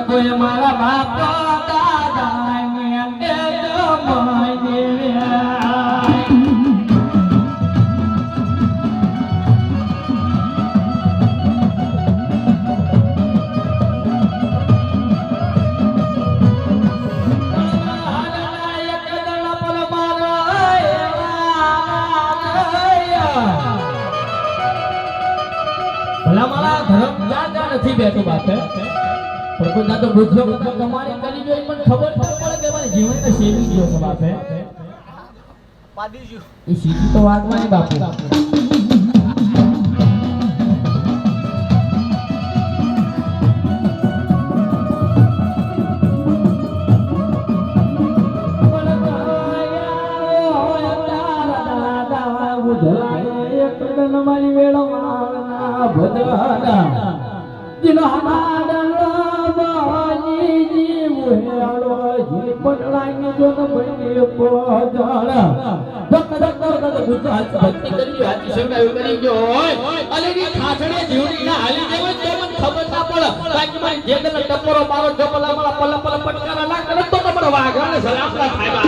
કોઈ મારા બાપ દાદા ને નથી બેઠો બાપે પણ કોઈ ના તો બુદ્ધો કમાણી કરી જોઈ મને ખબર પડે કે મારે જીવન ને સેવી ગયો છે બાપે પાડી જો એ સીધી તો વાત મારી બાપુ મારી વેળો ભદ્રાના जिनो हमारा बाजी जीवलो जी पटलांगे जो न बने पोजाड़ा धक धक धक गुजरात भक्ति करी हाथी सेवा करी जो अले नी खासड़े जीवनी ना हाली देवे तो मन खबर ना पड़ बाकी मारी जेदल टपोरो मारो जपला मारा पल्ला पल्ला पटकारा ना करे तो मन वागा ने सलाम का खायबा